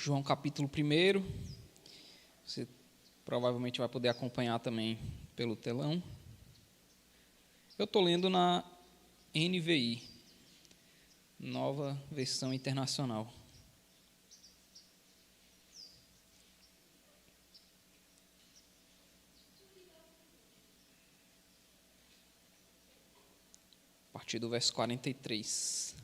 João capítulo 1. Você provavelmente vai poder acompanhar também pelo telão. Eu estou lendo na NVI, Nova Versão Internacional. A partir do verso 43.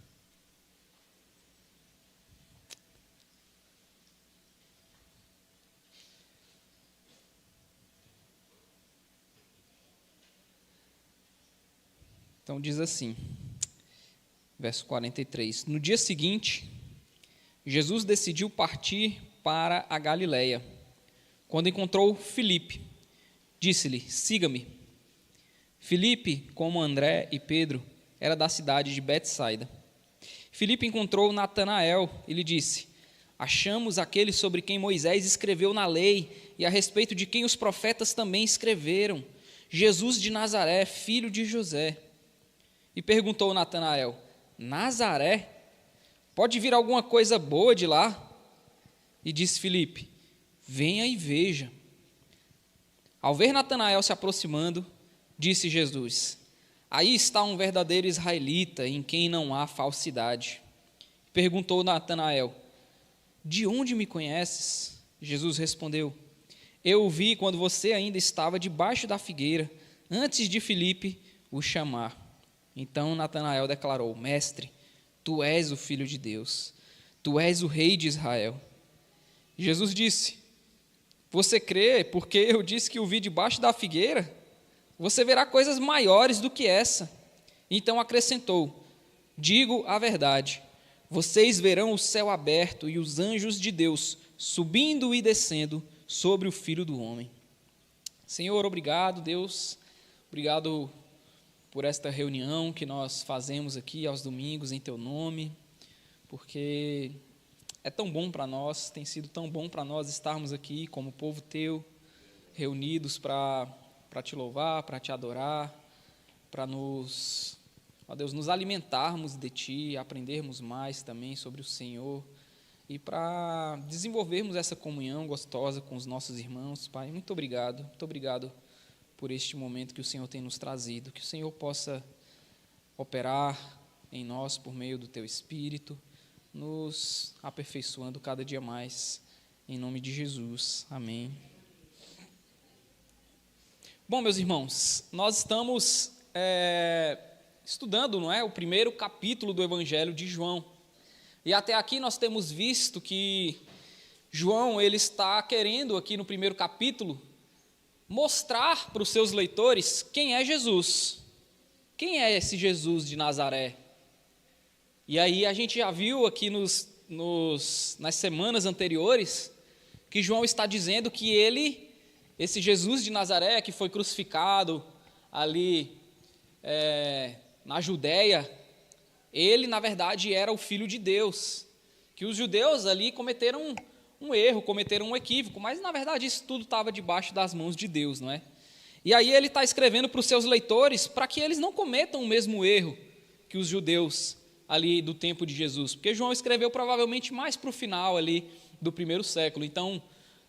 Então diz assim, verso 43. No dia seguinte, Jesus decidiu partir para a Galileia. Quando encontrou Filipe, disse-lhe: siga-me. Filipe, como André e Pedro, era da cidade de Betsaida. Filipe encontrou Natanael e lhe disse: achamos aquele sobre quem Moisés escreveu na lei e a respeito de quem os profetas também escreveram, Jesus de Nazaré, filho de José. E perguntou Natanael: Nazaré? Pode vir alguma coisa boa de lá? E disse Filipe: venha e veja. Ao ver Natanael se aproximando, disse Jesus: aí está um verdadeiro israelita, em quem não há falsidade. Perguntou Natanael: de onde me conheces? Jesus respondeu: eu o vi quando você ainda estava debaixo da figueira, antes de Filipe o chamar. Então Natanael declarou: mestre, tu és o Filho de Deus, tu és o Rei de Israel. Jesus disse: você crê porque eu disse que o vi debaixo da figueira? Você verá coisas maiores do que essa. Então acrescentou: digo a verdade, vocês verão o céu aberto e os anjos de Deus subindo e descendo sobre o Filho do Homem. Senhor, obrigado, Deus, obrigado por esta reunião que nós fazemos aqui aos domingos em Teu nome, porque é tão bom para nós, tem sido tão bom para nós estarmos aqui como povo Teu, reunidos para Te louvar, para Te adorar, para nos, ó Deus, nos alimentarmos de Ti, aprendermos mais também sobre o Senhor e para desenvolvermos essa comunhão gostosa com os nossos irmãos. Pai, muito obrigado por este momento que o Senhor tem nos trazido, que o Senhor possa operar em nós por meio do Teu Espírito, nos aperfeiçoando cada dia mais, em nome de Jesus, amém. Bom, meus irmãos, nós estamos estudando, não é, o primeiro capítulo do Evangelho de João, e até aqui nós temos visto que João, ele está querendo aqui no primeiro capítulo, mostrar para os seus leitores quem é Jesus. Quem é esse Jesus de Nazaré? E aí a gente já viu aqui nas semanas anteriores que João está dizendo que esse Jesus de Nazaré que foi crucificado ali na Judéia, ele na verdade era o Filho de Deus, que os judeus ali cometeram um erro, cometeram um equívoco, mas na verdade isso tudo estava debaixo das mãos de Deus, não é? E aí ele está escrevendo para os seus leitores para que eles não cometam o mesmo erro que os judeus ali do tempo de Jesus, porque João escreveu provavelmente mais para o final ali do primeiro século, então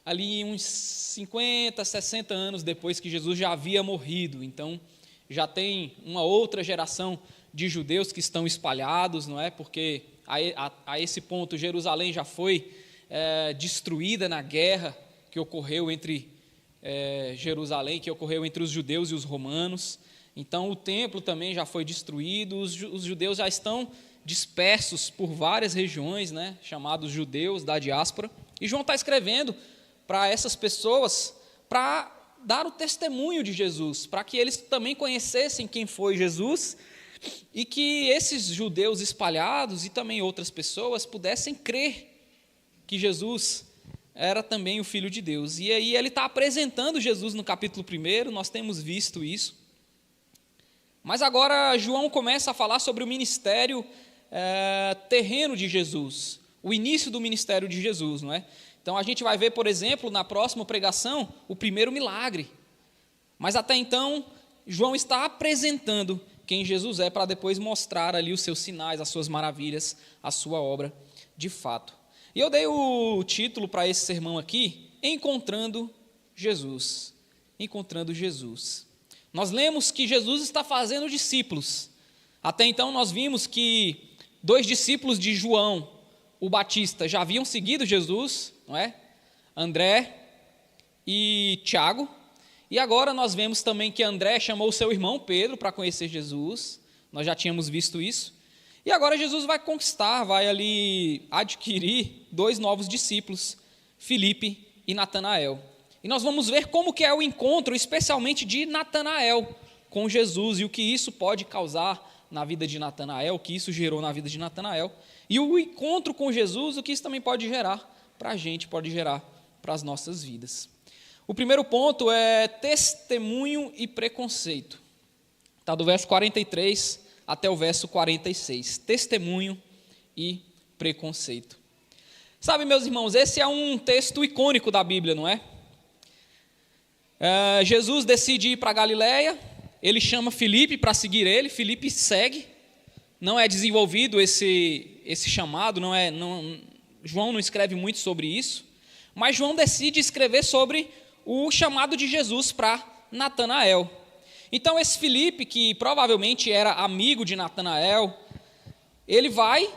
ali uns 50, 60 anos depois que Jesus já havia morrido, então já tem uma outra geração de judeus que estão espalhados, não é? Porque a esse ponto Jerusalém já foi destruída na guerra que ocorreu entre Jerusalém, que ocorreu entre os judeus e os romanos. Então o templo também já foi destruído, os judeus já estão dispersos por várias regiões, né, chamados judeus da diáspora, e João está escrevendo para essas pessoas para dar o testemunho de Jesus, para que eles também conhecessem quem foi Jesus e que esses judeus espalhados e também outras pessoas pudessem crer que Jesus era também o Filho de Deus. E aí ele está apresentando Jesus no capítulo 1, nós temos visto isso. Mas agora João começa a falar sobre o ministério terreno de Jesus, o início do ministério de Jesus, não é? Então a gente vai ver, por exemplo, na próxima pregação, o primeiro milagre. Mas até então, João está apresentando quem Jesus é, para depois mostrar ali os seus sinais, as suas maravilhas, a sua obra de fato. E eu dei o título para esse sermão aqui, Encontrando Jesus. Encontrando Jesus. Nós lemos que Jesus está fazendo discípulos. Até então nós vimos que 2 discípulos de João, o Batista, já haviam seguido Jesus, não é? André e Tiago. E agora nós vemos também que André chamou seu irmão Pedro para conhecer Jesus. Nós já tínhamos visto isso. E agora Jesus vai conquistar, vai ali adquirir 2 novos discípulos, Filipe e Natanael. E nós vamos ver como que é o encontro, especialmente de Natanael com Jesus, e o que isso pode causar na vida de Natanael, o que isso gerou na vida de Natanael, e o encontro com Jesus, o que isso também pode gerar para a gente, pode gerar para as nossas vidas. O primeiro ponto é testemunho e preconceito. Está do verso 43 até o verso 46. Testemunho e preconceito. Sabe, meus irmãos, esse é um texto icônico da Bíblia, não é? Jesus decide ir para Galiléia, ele chama Filipe para seguir ele, Filipe segue, não é desenvolvido esse chamado, João não escreve muito sobre isso, mas João decide escrever sobre o chamado de Jesus para Natanael. Então esse Filipe, que provavelmente era amigo de Natanael, ele vai,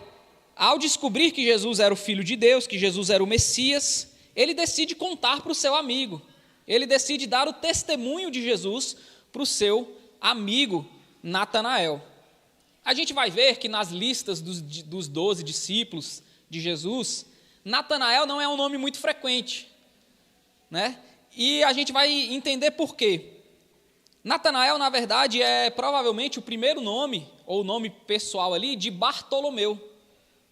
ao descobrir que Jesus era o Filho de Deus, que Jesus era o Messias, ele decide contar para o seu amigo. Ele decide dar o testemunho de Jesus para o seu amigo Natanael. A gente vai ver que nas listas dos 12 discípulos de Jesus, Natanael não é um nome muito frequente, né? E a gente vai entender por quê. Natanael, na verdade, é provavelmente o primeiro nome, ou nome pessoal ali, de Bartolomeu,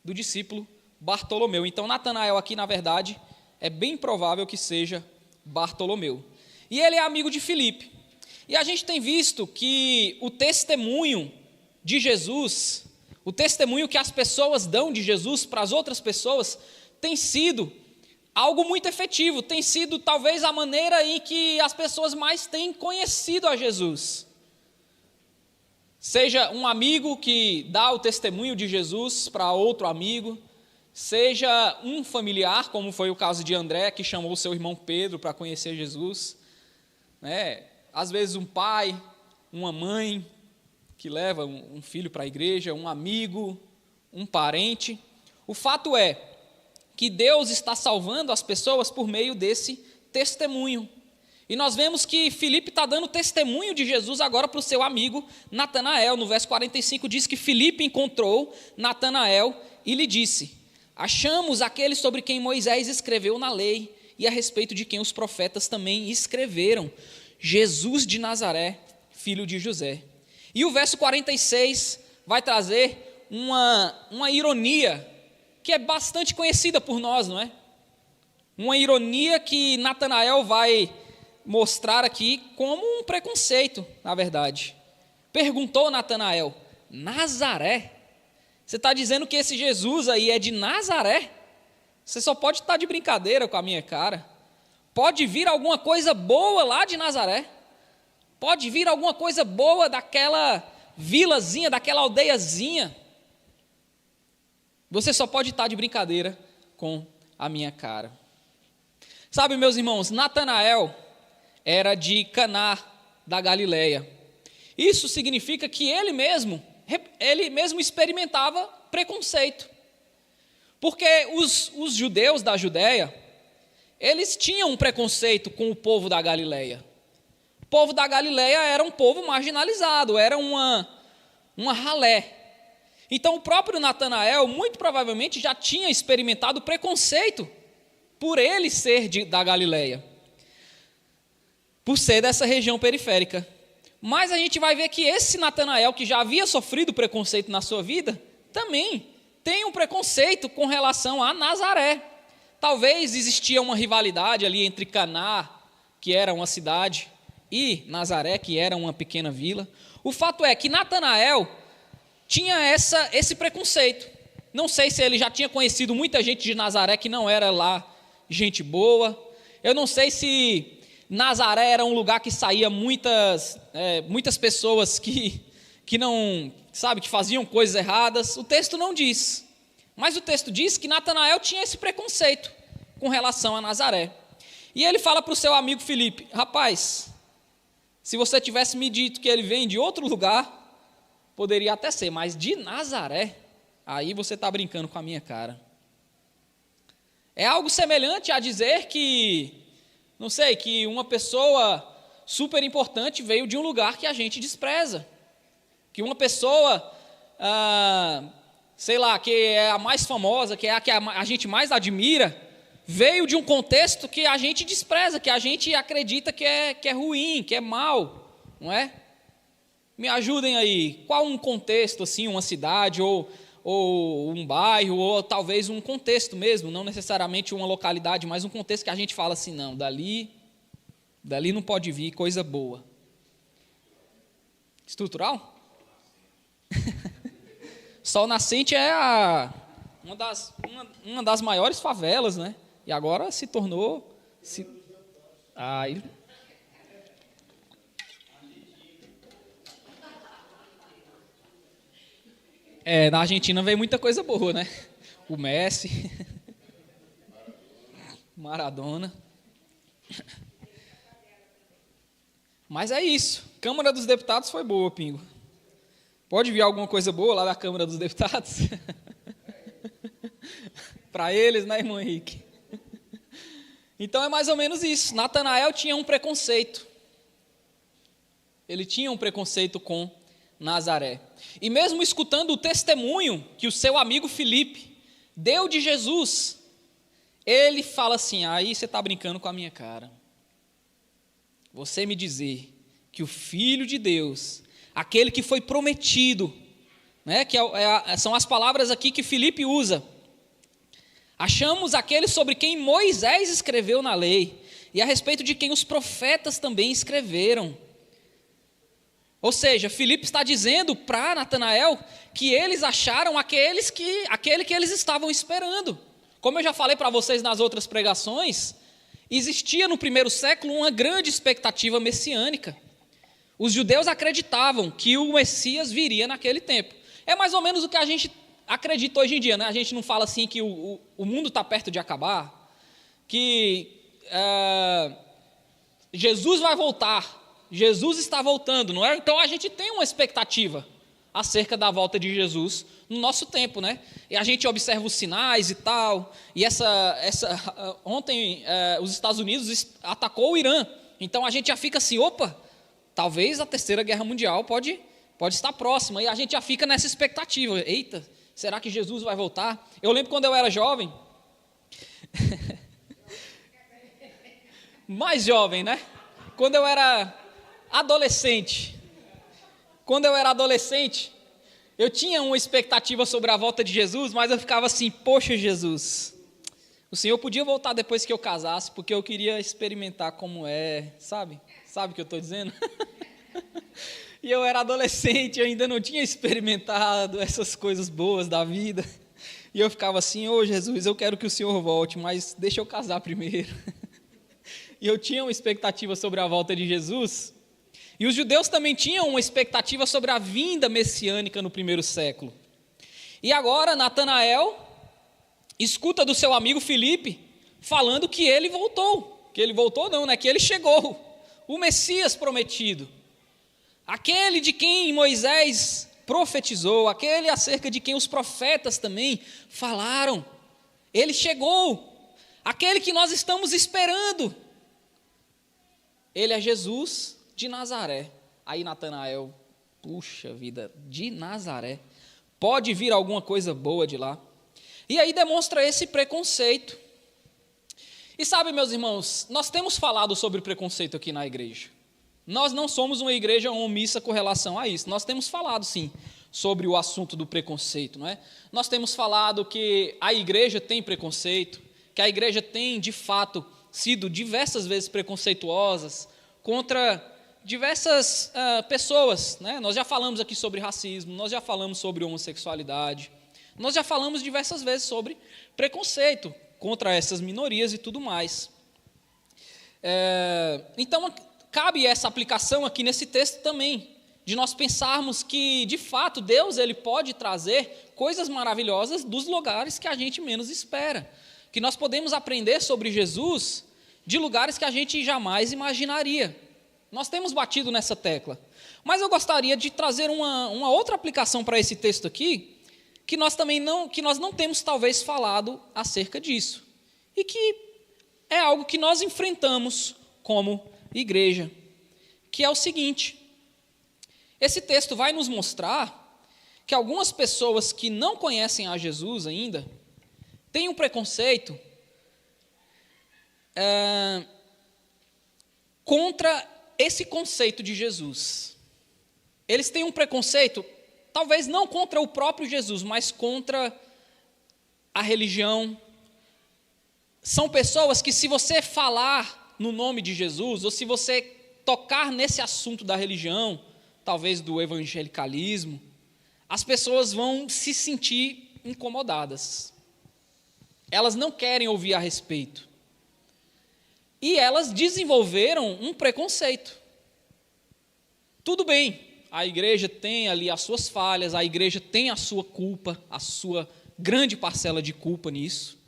do discípulo Bartolomeu. Então, Natanael aqui, na verdade, é bem provável que seja Bartolomeu. E ele é amigo de Filipe. E a gente tem visto que o testemunho de Jesus, o testemunho que as pessoas dão de Jesus para as outras pessoas, tem sido algo muito efetivo, tem sido talvez a maneira em que as pessoas mais têm conhecido a Jesus. Seja um amigo que dá o testemunho de Jesus para outro amigo, seja um familiar, como foi o caso de André, que chamou seu irmão Pedro para conhecer Jesus, né? Às vezes um pai, uma mãe que leva um filho para a igreja, um amigo, um parente. O fato é que Deus está salvando as pessoas por meio desse testemunho. E nós vemos que Filipe está dando testemunho de Jesus agora para o seu amigo Natanael. No verso 45 diz que Filipe encontrou Natanael e lhe disse: achamos aquele sobre quem Moisés escreveu na lei e a respeito de quem os profetas também escreveram, Jesus de Nazaré, filho de José. E o verso 46 vai trazer uma ironia que é bastante conhecida por nós, não é? Uma ironia que Natanael vai mostrar aqui como um preconceito, na verdade. Perguntou Natanael: Nazaré? Você está dizendo que esse Jesus aí é de Nazaré? Você só pode estar de brincadeira com a minha cara. Pode vir alguma coisa boa lá de Nazaré? Pode vir alguma coisa boa daquela vilazinha, daquela aldeiazinha? Você só pode estar de brincadeira com a minha cara. Sabe, meus irmãos, Natanael era de Caná da Galileia. Isso significa que ele mesmo experimentava preconceito. Porque os judeus da Judéia, eles tinham um preconceito com o povo da Galileia. O povo da Galileia era um povo marginalizado, era uma ralé. Então o próprio Natanael, muito provavelmente, já tinha experimentado preconceito por ele ser da Galileia, por ser dessa região periférica. Mas a gente vai ver que esse Natanael, que já havia sofrido preconceito na sua vida, também tem um preconceito com relação a Nazaré. Talvez existia uma rivalidade ali entre Caná, que era uma cidade, e Nazaré, que era uma pequena vila. O fato é que Natanael tinha esse preconceito. Não sei se ele já tinha conhecido muita gente de Nazaré que não era lá gente boa. Eu não sei se Nazaré era um lugar que saía muitas pessoas que não, sabe, que faziam coisas erradas. O texto não diz. Mas o texto diz que Natanael tinha esse preconceito com relação a Nazaré. E ele fala para o seu amigo Filipe: rapaz, se você tivesse me dito que ele vem de outro lugar, poderia até ser, mas de Nazaré, aí você está brincando com a minha cara. É algo semelhante a dizer que, não sei, que uma pessoa super importante veio de um lugar que a gente despreza. Que uma pessoa, sei lá, que é a mais famosa, que é a que a gente mais admira, veio de um contexto que a gente despreza, que a gente acredita que é ruim, que é mal, não é? Me ajudem aí, qual um contexto, assim, uma cidade, ou um bairro, ou talvez um contexto mesmo, não necessariamente uma localidade, mas um contexto que a gente fala assim, não, dali não pode vir coisa boa. Estrutural? Sol Nascente é uma das maiores favelas, né? E agora se tornou... na Argentina veio muita coisa boa, né? O Messi, Maradona. Mas é isso. Câmara dos Deputados foi boa, Pingo. Pode vir alguma coisa boa lá da Câmara dos Deputados? Para eles, né, irmão Henrique? Então é mais ou menos isso. Natanael tinha um preconceito. Ele tinha um preconceito com Nazaré. E mesmo escutando o testemunho que o seu amigo Filipe deu de Jesus, ele fala assim: aí você está brincando com a minha cara. Você me dizer que o Filho de Deus, aquele que foi prometido, né, que são as palavras aqui que Filipe usa, achamos aquele sobre quem Moisés escreveu na lei, e a respeito de quem os profetas também escreveram. Ou seja, Filipe está dizendo para Natanael que eles acharam aquele que eles estavam esperando. Como eu já falei para vocês nas outras pregações, existia no primeiro século uma grande expectativa messiânica. Os judeus acreditavam que o Messias viria naquele tempo. É mais ou menos o que a gente acredita hoje em dia, né? A gente não fala assim que o mundo está perto de acabar, que Jesus vai voltar. Jesus está voltando, não é? Então a gente tem uma expectativa acerca da volta de Jesus no nosso tempo, né? E a gente observa os sinais e tal. E ontem os Estados Unidos atacou o Irã. Então a gente já fica assim, opa, talvez a Terceira Guerra Mundial pode estar próxima. E a gente já fica nessa expectativa. Eita, será que Jesus vai voltar? Eu lembro quando eu era jovem. Mais jovem, né? Quando eu era adolescente, eu tinha uma expectativa sobre a volta de Jesus, mas eu ficava assim, poxa Jesus, o Senhor podia voltar depois que eu casasse, porque eu queria experimentar como sabe o que eu estou dizendo? E eu era adolescente, eu ainda não tinha experimentado essas coisas boas da vida, e eu ficava assim, Jesus, eu quero que o Senhor volte, mas deixa eu casar primeiro. E eu tinha uma expectativa sobre a volta de Jesus. E os judeus também tinham uma expectativa sobre a vinda messiânica no primeiro século. E agora Natanael escuta do seu amigo Filipe falando que ele voltou. Que ele voltou não, né? Que ele chegou. O Messias prometido. Aquele de quem Moisés profetizou. Aquele acerca de quem os profetas também falaram. Ele chegou. Aquele que nós estamos esperando. Ele é Jesus de Nazaré. Aí Natanael, puxa vida, de Nazaré, pode vir alguma coisa boa de lá? E aí demonstra esse preconceito. E sabe, meus irmãos, nós temos falado sobre preconceito aqui na igreja. Nós não somos uma igreja omissa com relação a isso. Nós temos falado, sim, sobre o assunto do preconceito, não é? Nós temos falado que a igreja tem preconceito, que a igreja tem, de fato, sido diversas vezes preconceituosas contra diversas pessoas, né? Nós já falamos aqui sobre racismo, nós já falamos sobre homossexualidade, nós já falamos diversas vezes sobre preconceito contra essas minorias e tudo mais. Então, cabe essa aplicação aqui nesse texto também, de nós pensarmos que, de fato, Deus ele pode trazer coisas maravilhosas dos lugares que a gente menos espera. Que nós podemos aprender sobre Jesus de lugares que a gente jamais imaginaria. Nós temos batido nessa tecla. Mas eu gostaria de trazer uma outra aplicação para esse texto aqui, que nós não temos talvez falado acerca disso. E que é algo que nós enfrentamos como igreja, que é o seguinte: esse texto vai nos mostrar que algumas pessoas que não conhecem a Jesus ainda têm um preconceito contra esse conceito de Jesus. Eles têm um preconceito, talvez não contra o próprio Jesus, mas contra a religião. São pessoas que, se você falar no nome de Jesus, ou se você tocar nesse assunto da religião, talvez do evangelicalismo, as pessoas vão se sentir incomodadas. Elas não querem ouvir a respeito. E elas desenvolveram um preconceito. Tudo bem, a igreja tem ali as suas falhas, a igreja tem a sua culpa, a sua grande parcela de culpa nisso.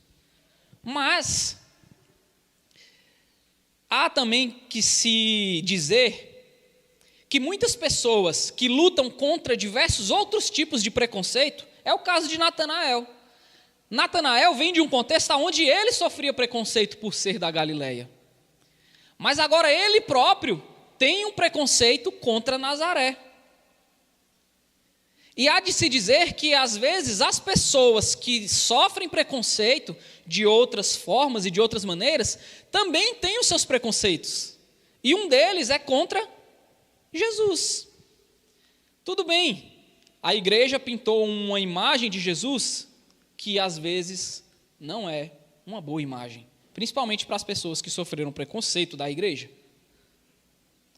Mas há também que se dizer que muitas pessoas que lutam contra diversos outros tipos de preconceito, é o caso de Natanael. Natanael vem de um contexto onde ele sofria preconceito por ser da Galileia. Mas agora ele próprio tem um preconceito contra Nazaré. E há de se dizer que, às vezes, as pessoas que sofrem preconceito de outras formas e de outras maneiras, também têm os seus preconceitos. E um deles é contra Jesus. Tudo bem, a igreja pintou uma imagem de Jesus que, às vezes, não é uma boa imagem, principalmente para as pessoas que sofreram preconceito da igreja.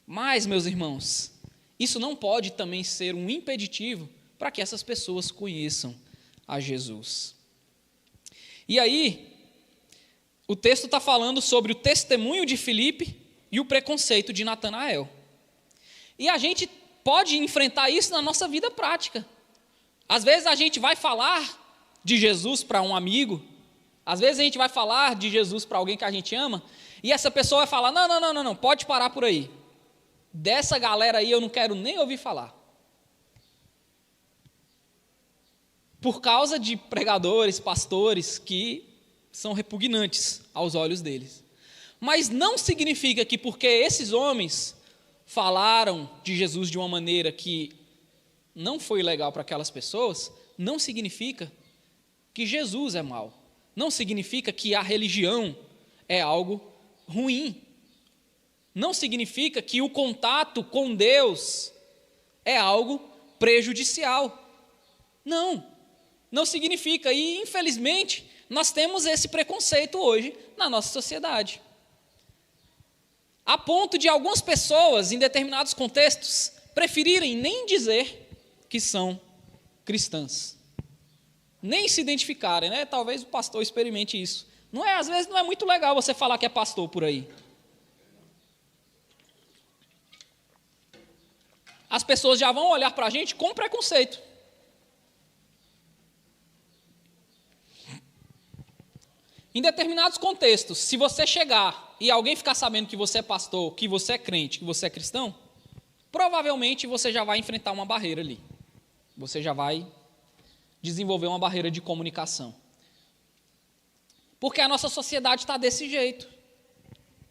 Mas, meus irmãos, isso não pode também ser um impeditivo para que essas pessoas conheçam a Jesus. E aí, o texto está falando sobre o testemunho de Filipe e o preconceito de Natanael. E a gente pode enfrentar isso na nossa vida prática. Às vezes a gente vai falar de Jesus para um amigo, às vezes a gente vai falar de Jesus para alguém que a gente ama, e essa pessoa vai falar: não, pode parar por aí. Dessa galera aí eu não quero nem ouvir falar. Por causa de pregadores, pastores que são repugnantes aos olhos deles. Mas não significa que porque esses homens falaram de Jesus de uma maneira que não foi legal para aquelas pessoas, não significa que Jesus é mau. Não significa que a religião é algo ruim. Não significa que o contato com Deus é algo prejudicial. Não significa. E, infelizmente, nós temos esse preconceito hoje na nossa sociedade. A ponto de algumas pessoas, em determinados contextos, preferirem nem dizer que são cristãs. Nem se identificarem, né? Talvez o pastor experimente isso. Às vezes não é muito legal você falar que é pastor por aí. As pessoas já vão olhar para a gente com preconceito. Em determinados contextos, se você chegar e alguém ficar sabendo que você é pastor, que você é crente, que você é cristão, provavelmente você já vai enfrentar uma barreira ali. Você já vai desenvolver uma barreira de comunicação. Porque a nossa sociedade está desse jeito.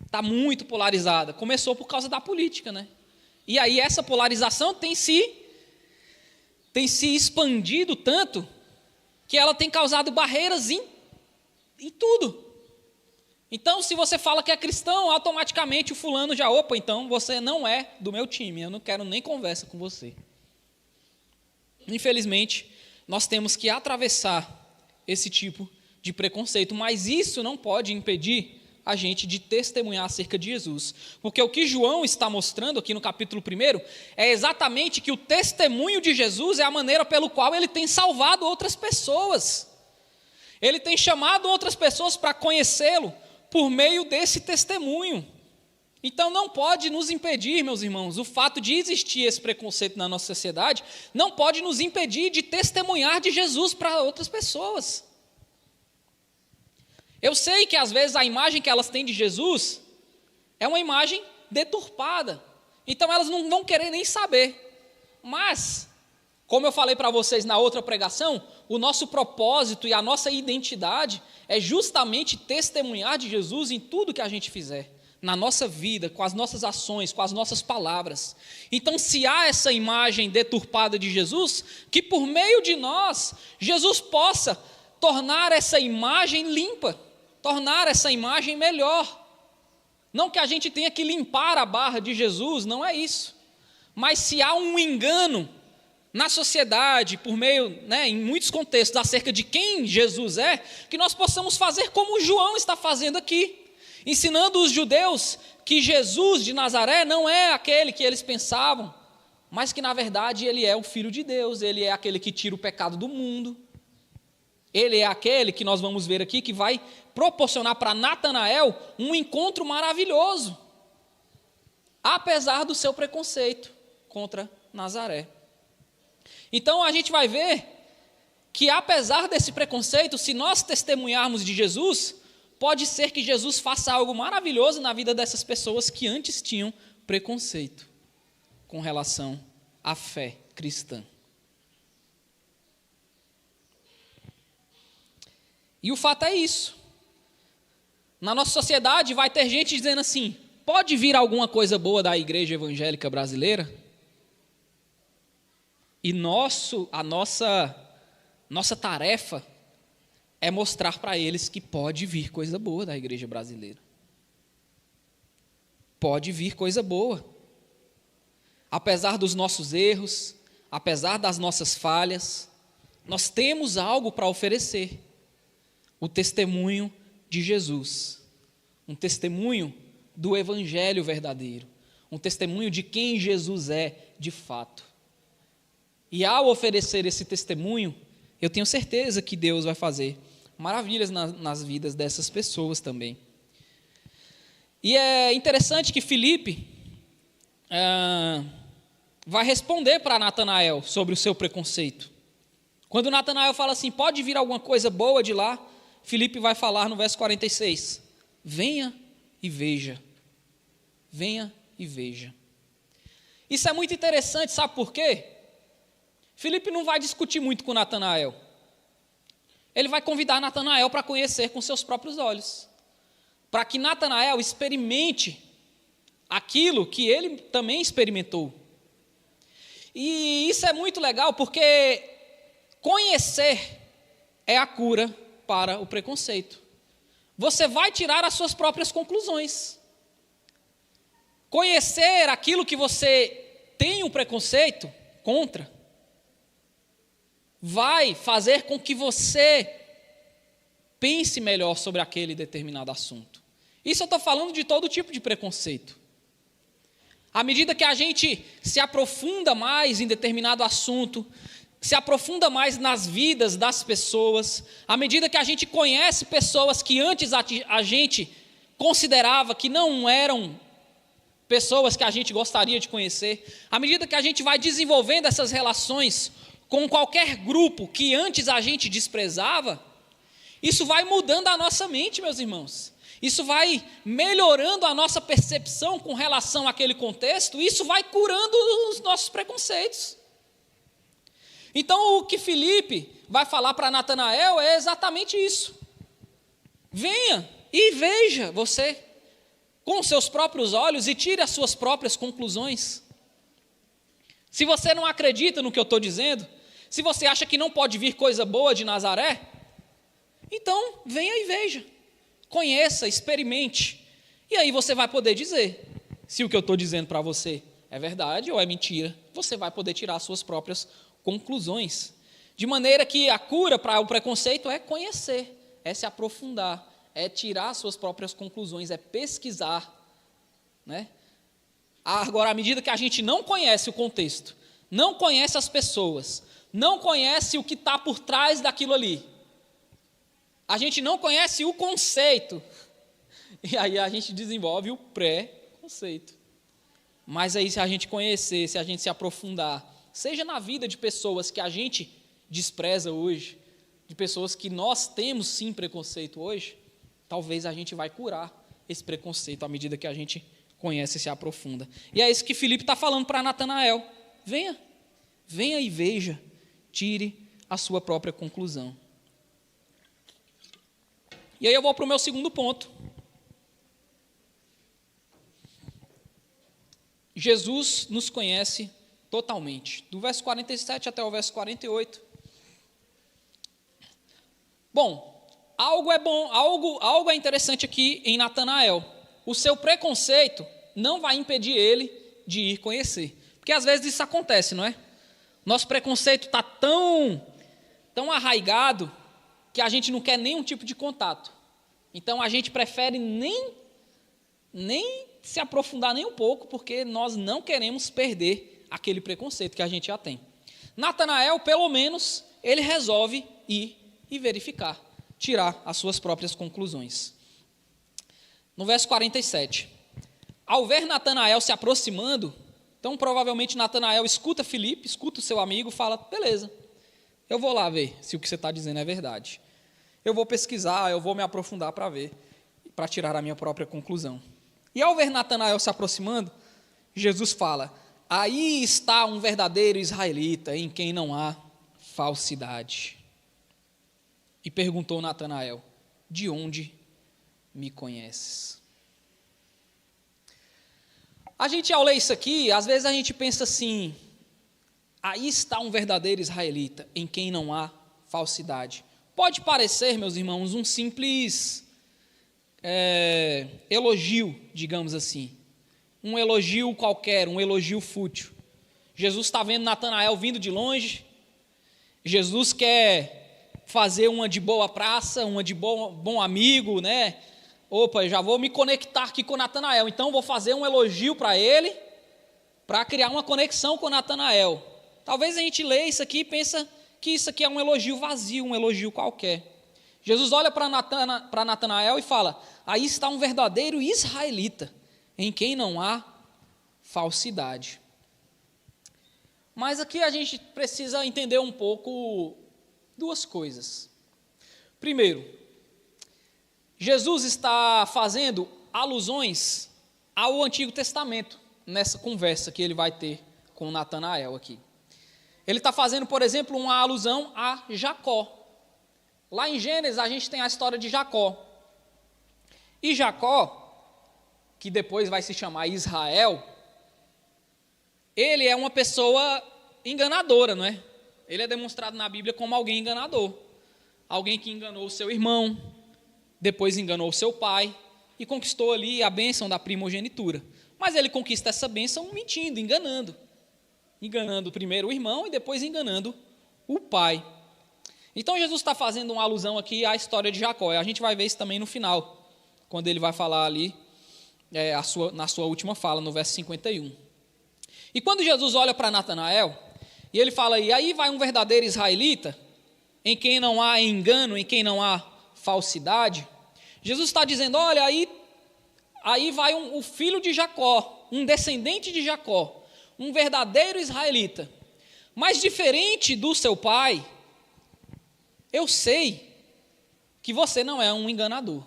Está muito polarizada. Começou por causa da política, né? E aí essa polarização tem se expandido tanto que ela tem causado barreiras em tudo. Então, se você fala que é cristão, automaticamente o fulano já, então você não é do meu time, eu não quero nem conversa com você. Infelizmente, nós temos que atravessar esse tipo de preconceito, mas isso não pode impedir a gente de testemunhar acerca de Jesus. Porque o que João está mostrando aqui no capítulo 1 é exatamente que o testemunho de Jesus é a maneira pelo qual ele tem salvado outras pessoas. Ele tem chamado outras pessoas para conhecê-lo por meio desse testemunho. Então não pode nos impedir, meus irmãos, o fato de existir esse preconceito na nossa sociedade, não pode nos impedir de testemunhar de Jesus para outras pessoas. Eu sei que às vezes a imagem que elas têm de Jesus é uma imagem deturpada, então elas não vão querer nem saber. Mas, como eu falei para vocês na outra pregação, o nosso propósito e a nossa identidade é justamente testemunhar de Jesus em tudo que a gente fizer, na nossa vida, com as nossas ações, com as nossas palavras. Então, se há essa imagem deturpada de Jesus, que por meio de nós, Jesus possa tornar essa imagem limpa, tornar essa imagem melhor. Não que a gente tenha que limpar a barra de Jesus, não é isso. Mas se há um engano na sociedade, por meio, em muitos contextos, acerca de quem Jesus é, que nós possamos fazer como João está fazendo aqui, ensinando os judeus que Jesus de Nazaré não é aquele que eles pensavam, mas que na verdade ele é o Filho de Deus, ele é aquele que tira o pecado do mundo, ele é aquele que nós vamos ver aqui que vai proporcionar para Natanael um encontro maravilhoso, apesar do seu preconceito contra Nazaré. Então a gente vai ver que apesar desse preconceito, se nós testemunharmos de Jesus, pode ser que Jesus faça algo maravilhoso na vida dessas pessoas que antes tinham preconceito com relação à fé cristã. E o fato é isso. Na nossa sociedade vai ter gente dizendo assim: pode vir alguma coisa boa da igreja evangélica brasileira? E a nossa tarefa é mostrar para eles que pode vir coisa boa da igreja brasileira. Pode vir coisa boa. Apesar dos nossos erros, apesar das nossas falhas, nós temos algo para oferecer. O testemunho de Jesus. Um testemunho do evangelho verdadeiro. Um testemunho de quem Jesus é de fato. E ao oferecer esse testemunho, eu tenho certeza que Deus vai fazer maravilhas nas vidas dessas pessoas também. E é interessante que Filipe vai responder para Natanael sobre o seu preconceito. Quando Natanael fala assim: pode vir alguma coisa boa de lá, Filipe vai falar no verso 46, venha e veja. Venha e veja. Isso é muito interessante, sabe por quê? Filipe não vai discutir muito com Natanael. Ele vai convidar Natanael para conhecer com seus próprios olhos, para que Natanael experimente aquilo que ele também experimentou. E isso é muito legal, porque conhecer é a cura para o preconceito. Você vai tirar as suas próprias conclusões. Conhecer aquilo que você tem um preconceito contra vai fazer com que você pense melhor sobre aquele determinado assunto. Isso eu estou falando de todo tipo de preconceito. À medida que a gente se aprofunda mais em determinado assunto, se aprofunda mais nas vidas das pessoas, à medida que a gente conhece pessoas que antes a gente considerava que não eram pessoas que a gente gostaria de conhecer, à medida que a gente vai desenvolvendo essas relações com qualquer grupo que antes a gente desprezava, isso vai mudando a nossa mente, meus irmãos. Isso vai melhorando a nossa percepção com relação àquele contexto, isso vai curando os nossos preconceitos. Então, o que Filipe vai falar para Natanael é exatamente isso. Venha e veja você com seus próprios olhos e tire as suas próprias conclusões. Se você não acredita no que eu estou dizendo, se você acha que não pode vir coisa boa de Nazaré, então venha e veja, conheça, experimente, e aí você vai poder dizer se o que eu estou dizendo para você é verdade ou é mentira. Você vai poder tirar as suas próprias conclusões, de maneira que a cura para o preconceito é conhecer, é se aprofundar, é tirar as suas próprias conclusões, é pesquisar, né? Agora, à medida que a gente não conhece o contexto, não conhece as pessoas, não conhece o que está por trás daquilo ali, a gente não conhece o conceito, e aí a gente desenvolve o preconceito. Mas aí, se a gente conhecer, se a gente se aprofundar, seja na vida de pessoas que a gente despreza hoje, de pessoas que nós temos sim preconceito hoje, talvez a gente vai curar esse preconceito à medida que a gente conhece e se aprofunda. E é isso que Filipe está falando para Natanael. Venha e veja, tire a sua própria conclusão. E aí eu vou para o meu segundo ponto. Jesus nos conhece totalmente, do verso 47 até o verso 48. Bom, algo é interessante aqui em Natanael. O seu preconceito não vai impedir ele de ir conhecer. Porque às vezes isso acontece, não é? Nosso preconceito está tão arraigado que a gente não quer nenhum tipo de contato. Então a gente prefere nem se aprofundar nem um pouco, porque nós não queremos perder aquele preconceito que a gente já tem. Natanael, pelo menos, ele resolve ir e verificar, tirar as suas próprias conclusões. No verso 47, ao ver Natanael se aproximando, então provavelmente Natanael escuta Filipe, escuta o seu amigo, fala, beleza, eu vou lá ver se o que você está dizendo é verdade. Eu vou pesquisar, eu vou me aprofundar para ver, para tirar a minha própria conclusão. E ao ver Natanael se aproximando, Jesus fala, aí está um verdadeiro israelita, em quem não há falsidade. E perguntou Natanael, de onde me conheces? A gente, ao ler isso aqui, às vezes a gente pensa assim, aí está um verdadeiro israelita, em quem não há falsidade. Pode parecer, meus irmãos, um simples elogio, digamos assim. Um elogio qualquer, um elogio fútil. Jesus está vendo Natanael vindo de longe. Jesus quer fazer uma de boa praça, uma de bom amigo, né? Opa, já vou me conectar aqui com Natanael, então vou fazer um elogio para ele, para criar uma conexão com Natanael. Talvez a gente leia isso aqui e pensa que isso aqui é um elogio vazio, um elogio qualquer. Jesus olha para Natanael e fala, aí está um verdadeiro israelita, em quem não há falsidade. Mas aqui a gente precisa entender um pouco duas coisas. Primeiro, Jesus está fazendo alusões ao Antigo Testamento, nessa conversa que ele vai ter com Natanael aqui. Ele está fazendo, por exemplo, uma alusão a Jacó. Lá em Gênesis a gente tem a história de Jacó. E Jacó, que depois vai se chamar Israel, ele é uma pessoa enganadora, não é? Ele é demonstrado na Bíblia como alguém enganador. Alguém que enganou o seu irmão, depois enganou o seu pai e conquistou ali a bênção da primogenitura. Mas ele conquista essa bênção mentindo, enganando. Enganando primeiro o irmão e depois enganando o pai. Então Jesus está fazendo uma alusão aqui à história de Jacó. A gente vai ver isso também no final, quando ele vai falar ali na sua última fala, no verso 51. E quando Jesus olha para Natanael, e ele fala, e aí vai um verdadeiro israelita, em quem não há engano, em quem não há falsidade, Jesus está dizendo, olha, aí vai o filho de Jacó, um descendente de Jacó, um verdadeiro israelita, mas diferente do seu pai, eu sei que você não é um enganador.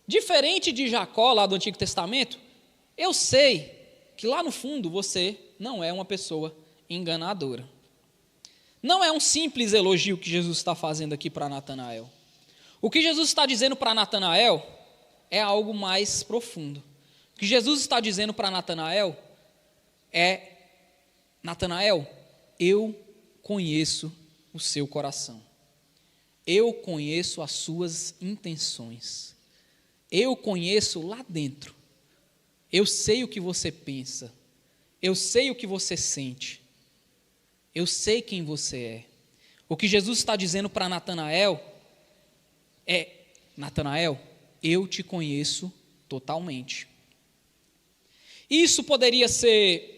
Diferente de Jacó, lá do Antigo Testamento, eu sei que lá no fundo você não é uma pessoa enganadora. Não é um simples elogio que Jesus está fazendo aqui para Natanael. O que Jesus está dizendo para Natanael é algo mais profundo. O que Jesus está dizendo para Natanael é, Natanael, eu conheço o seu coração. Eu conheço as suas intenções. Eu conheço lá dentro. Eu sei o que você pensa. Eu sei o que você sente. Eu sei quem você é. O que Jesus está dizendo para Natanael é, Natanael, eu te conheço totalmente. Isso poderia ser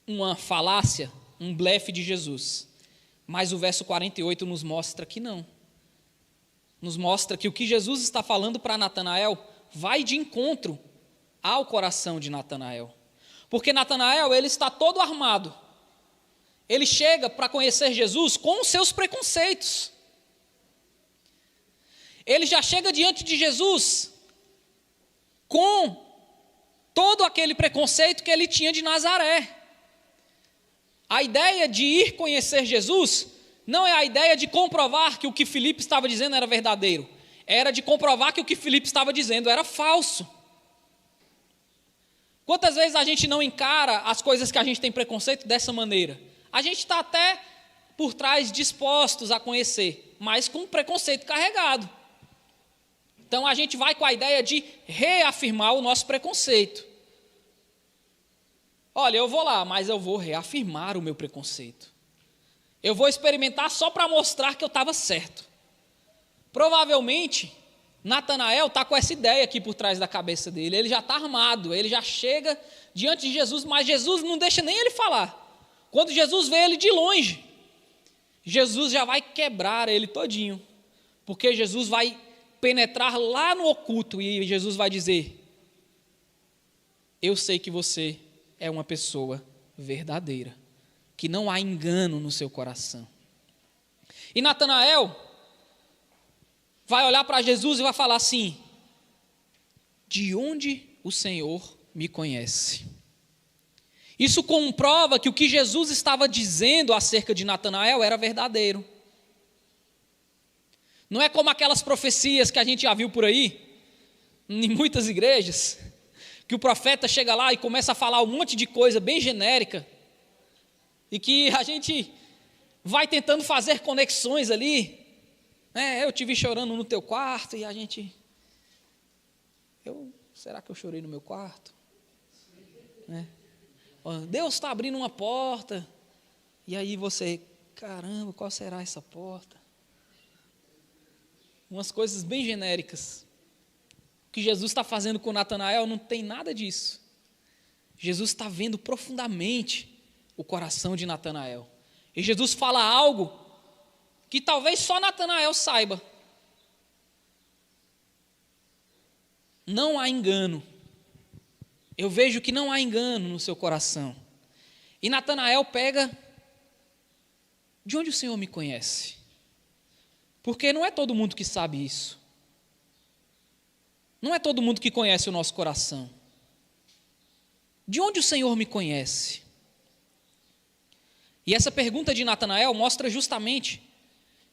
uma falácia, um blefe de Jesus. Mas o verso 48 nos mostra que não. Nos mostra que o que Jesus está falando para Natanael vai de encontro ao coração de Natanael. Porque Natanael, ele está todo armado. Ele chega para conhecer Jesus com os seus preconceitos. Ele já chega diante de Jesus com todo aquele preconceito que ele tinha de Nazaré. A ideia de ir conhecer Jesus não é a ideia de comprovar que o que Filipe estava dizendo era verdadeiro. Era de comprovar que o que Filipe estava dizendo era falso. Quantas vezes a gente não encara as coisas que a gente tem preconceito dessa maneira? A gente está até por trás dispostos a conhecer, mas com preconceito carregado. Então a gente vai com a ideia de reafirmar o nosso preconceito. Olha, eu vou lá, mas eu vou reafirmar o meu preconceito. Eu vou experimentar só para mostrar que eu estava certo. Provavelmente, Natanael está com essa ideia aqui por trás da cabeça dele. Ele já está armado, ele já chega diante de Jesus, mas Jesus não deixa nem ele falar. Quando Jesus vê ele de longe, Jesus já vai quebrar ele todinho. Porque Jesus vai penetrar lá no oculto e Jesus vai dizer: eu sei que você é uma pessoa verdadeira, que não há engano no seu coração. E Natanael vai olhar para Jesus e vai falar assim: de onde o Senhor me conhece? Isso comprova que o que Jesus estava dizendo acerca de Natanael era verdadeiro. Não é como aquelas profecias que a gente já viu por aí, em muitas igrejas, que o profeta chega lá e começa a falar um monte de coisa bem genérica, e que a gente vai tentando fazer conexões ali, né? Eu te vi chorando no teu quarto, e a gente, será que eu chorei no meu quarto? Né? Deus está abrindo uma porta, e aí você, caramba, qual será essa porta? Umas coisas bem genéricas. O que Jesus está fazendo com Natanael não tem nada disso. Jesus está vendo profundamente o coração de Natanael. E Jesus fala algo que talvez só Natanael saiba. Não há engano. Eu vejo que não há engano no seu coração. E Natanael pega: de onde o Senhor me conhece? Porque não é todo mundo que sabe isso. Não é todo mundo que conhece o nosso coração. De onde o Senhor me conhece? E essa pergunta de Natanael mostra justamente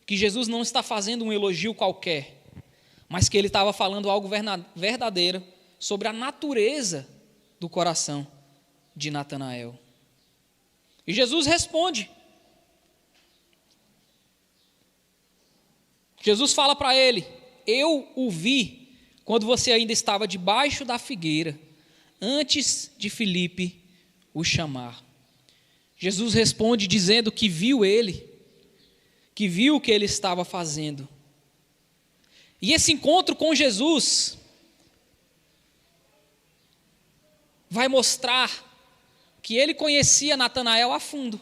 que Jesus não está fazendo um elogio qualquer, mas que ele estava falando algo verdadeiro sobre a natureza do coração de Natanael. E Jesus responde. Jesus fala para ele: eu o vi quando você ainda estava debaixo da figueira, antes de Filipe o chamar. Jesus responde dizendo que viu ele, que viu o que ele estava fazendo. E esse encontro com Jesus vai mostrar que ele conhecia Natanael a fundo.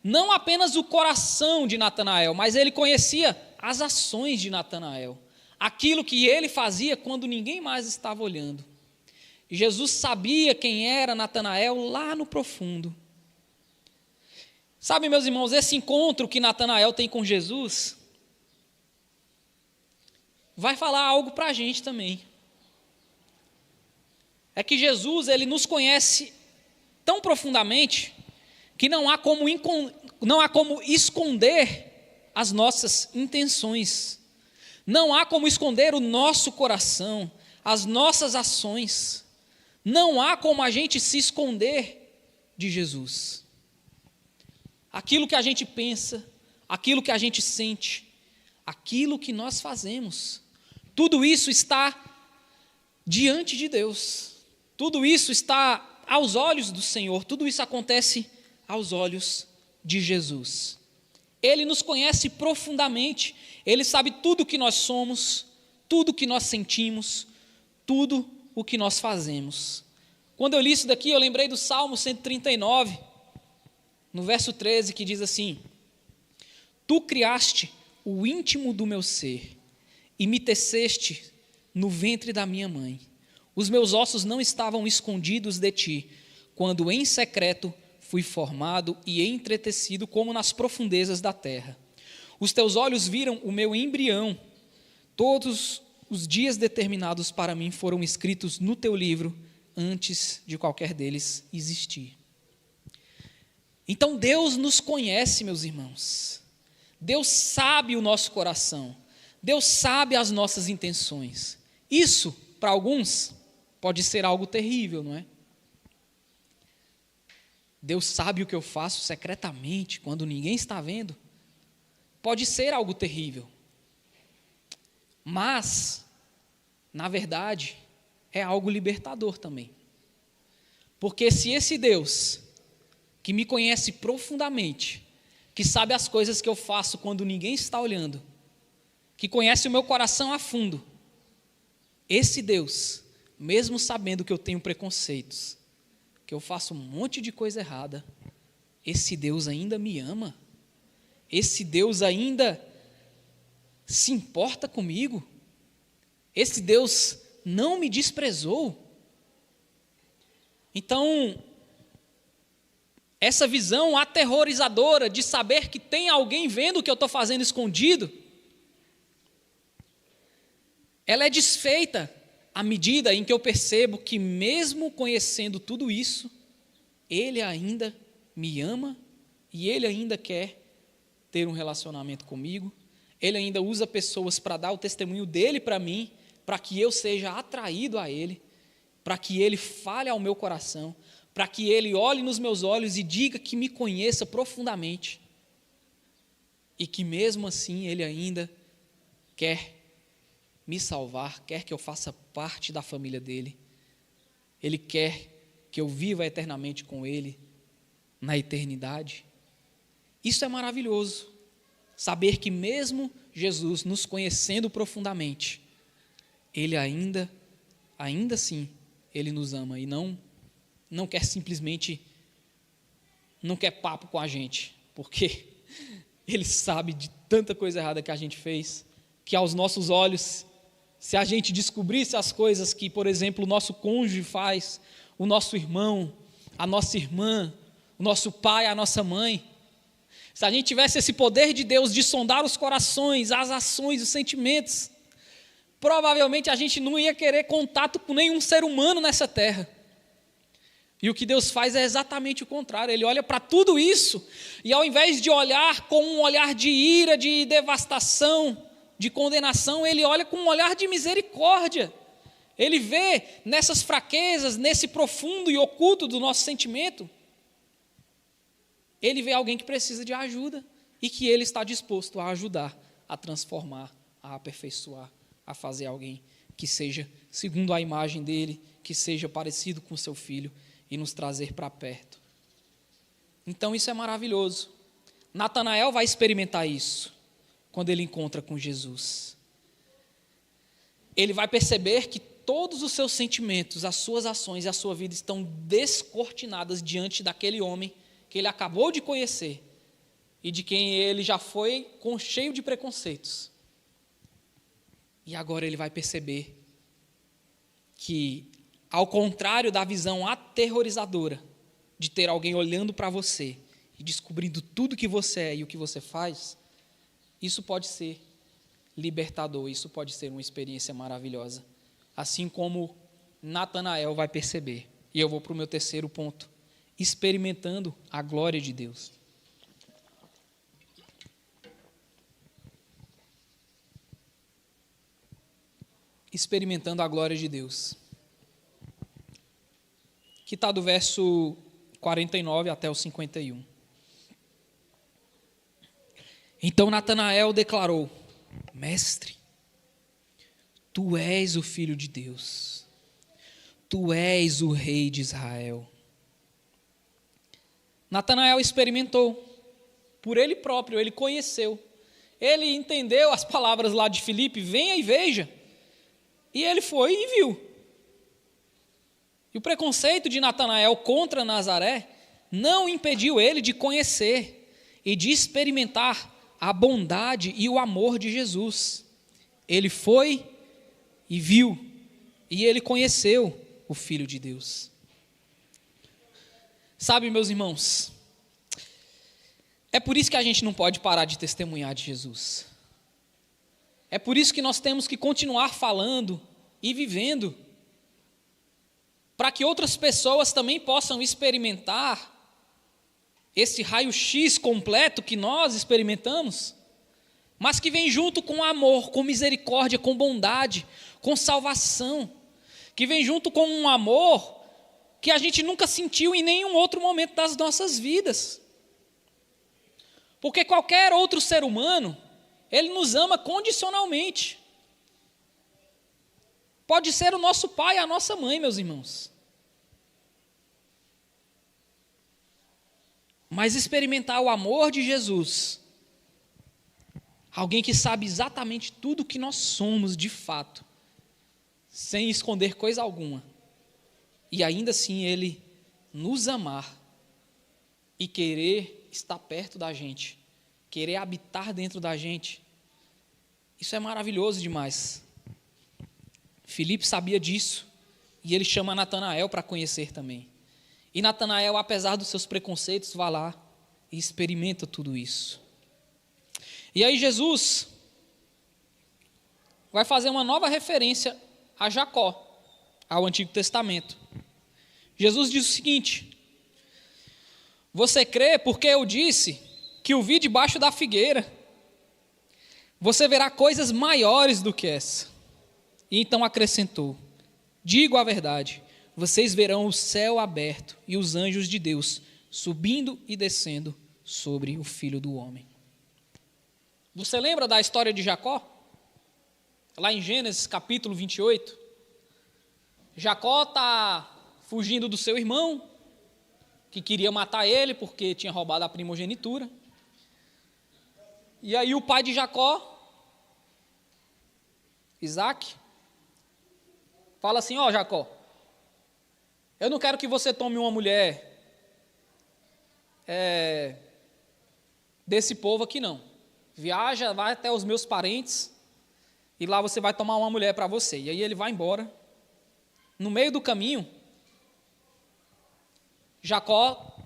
Não apenas o coração de Natanael, mas ele conhecia as ações de Natanael. Aquilo que ele fazia quando ninguém mais estava olhando. Jesus sabia quem era Natanael lá no profundo. Sabe, meus irmãos, esse encontro que Natanael tem com Jesus vai falar algo para a gente também. É que Jesus, ele nos conhece tão profundamente que não há como esconder as nossas intenções. Não há como esconder o nosso coração, as nossas ações. Não há como a gente se esconder de Jesus. Aquilo que a gente pensa, aquilo que a gente sente, aquilo que nós fazemos, tudo isso está diante de Deus. Tudo isso está aos olhos do Senhor, tudo isso acontece aos olhos de Jesus. Ele nos conhece profundamente, Ele sabe tudo o que nós somos, tudo o que nós sentimos, tudo o que nós fazemos. Quando eu li isso daqui, eu lembrei do Salmo 139, no verso 13, que diz assim: Tu criaste o íntimo do meu ser, e me teceste no ventre da minha mãe. Os meus ossos não estavam escondidos de ti, quando em secreto fui formado e entretecido como nas profundezas da terra. Os teus olhos viram o meu embrião. Todos os dias determinados para mim foram escritos no teu livro, antes de qualquer deles existir. Então Deus nos conhece, meus irmãos. Deus sabe o nosso coração. Deus sabe as nossas intenções. Isso, para alguns, pode ser algo terrível, não é? Deus sabe o que eu faço secretamente, quando ninguém está vendo. Pode ser algo terrível. Mas, na verdade, é algo libertador também. Porque se esse Deus, que me conhece profundamente, que sabe as coisas que eu faço quando ninguém está olhando, que conhece o meu coração a fundo, esse Deus, mesmo sabendo que eu tenho preconceitos, que eu faço um monte de coisa errada, esse Deus ainda me ama, esse Deus ainda se importa comigo, esse Deus não me desprezou. Então, essa visão aterrorizadora de saber que tem alguém vendo o que eu estou fazendo escondido, ela é desfeita à medida em que eu percebo que, mesmo conhecendo tudo isso, Ele ainda me ama e Ele ainda quer ter um relacionamento comigo. Ele ainda usa pessoas para dar o testemunho dEle para mim, para que eu seja atraído a Ele, para que Ele fale ao meu coração, para que Ele olhe nos meus olhos e diga que me conheça profundamente e que mesmo assim Ele ainda quer me salvar, quer que eu faça parte da família dEle. Ele quer que eu viva eternamente com Ele na eternidade. Isso é maravilhoso, saber que mesmo Jesus nos conhecendo profundamente, Ele ainda assim, Ele nos ama e não quer simplesmente, não quer papo com a gente, porque Ele sabe de tanta coisa errada que a gente fez, que aos nossos olhos, se a gente descobrisse as coisas que, por exemplo, o nosso cônjuge faz, o nosso irmão, a nossa irmã, o nosso pai, a nossa mãe, se a gente tivesse esse poder de Deus de sondar os corações, as ações, os sentimentos, provavelmente a gente não ia querer contato com nenhum ser humano nessa terra. E o que Deus faz é exatamente o contrário. Ele olha para tudo isso e, ao invés de olhar com um olhar de ira, de devastação, de condenação, Ele olha com um olhar de misericórdia. Ele vê nessas fraquezas, nesse profundo e oculto do nosso sentimento, Ele vê alguém que precisa de ajuda e que Ele está disposto a ajudar, a transformar, a aperfeiçoar, a fazer alguém que seja segundo a imagem dEle, que seja parecido com seu Filho e nos trazer para perto. Então isso é maravilhoso. Natanael vai experimentar isso quando ele encontra com Jesus. Ele vai perceber que todos os seus sentimentos, as suas ações e a sua vida estão descortinadas diante daquele homem que ele acabou de conhecer e de quem ele já foi cheio de preconceitos. E agora ele vai perceber que, ao contrário da visão aterrorizadora de ter alguém olhando para você e descobrindo tudo que você é e o que você faz, isso pode ser libertador, isso pode ser uma experiência maravilhosa. Assim como Natanael vai perceber. E eu vou para o meu terceiro ponto. Experimentando a glória de Deus. Experimentando a glória de Deus. Que está do verso 49 até o 51. Então Natanael declarou: Mestre, Tu és o Filho de Deus, Tu és o Rei de Israel. Natanael experimentou, por ele próprio, ele conheceu, ele entendeu as palavras lá de Filipe, venha e veja, e ele foi e viu. E o preconceito de Natanael contra Nazaré não impediu ele de conhecer e de experimentar a bondade e o amor de Jesus. Ele foi e viu, e ele conheceu o Filho de Deus. Sabe, meus irmãos, é por isso que a gente não pode parar de testemunhar de Jesus. É por isso que nós temos que continuar falando e vivendo, para que outras pessoas também possam experimentar esse raio-x completo que nós experimentamos, mas que vem junto com amor, com misericórdia, com bondade, com salvação, que vem junto com um amor que a gente nunca sentiu em nenhum outro momento das nossas vidas. Porque qualquer outro ser humano, ele nos ama condicionalmente. Pode ser o nosso pai, a nossa mãe, meus irmãos. Mas experimentar o amor de Jesus, alguém que sabe exatamente tudo o que nós somos de fato, sem esconder coisa alguma, e ainda assim ele nos amar e querer estar perto da gente, querer habitar dentro da gente, isso é maravilhoso demais. Filipe sabia disso, e ele chama Natanael para conhecer também. E Natanael, apesar dos seus preconceitos, vai lá e experimenta tudo isso. E aí Jesus vai fazer uma nova referência a Jacó, ao Antigo Testamento. Jesus diz o seguinte: você crê porque eu disse que o vi debaixo da figueira? Você verá coisas maiores do que essa. E então acrescentou: digo a verdade, vocês verão o céu aberto e os anjos de Deus subindo e descendo sobre o Filho do Homem. Você lembra da história de Jacó? Lá em Gênesis capítulo 28. Jacó está fugindo do seu irmão, que queria matar ele porque tinha roubado a primogenitura. E aí o pai de Jacó, Isaac, fala assim: ó, Jacó, eu não quero que você tome uma mulher desse povo aqui não. Viaja, vai até os meus parentes e lá você vai tomar uma mulher para você. E aí ele vai embora. No meio do caminho, Jacó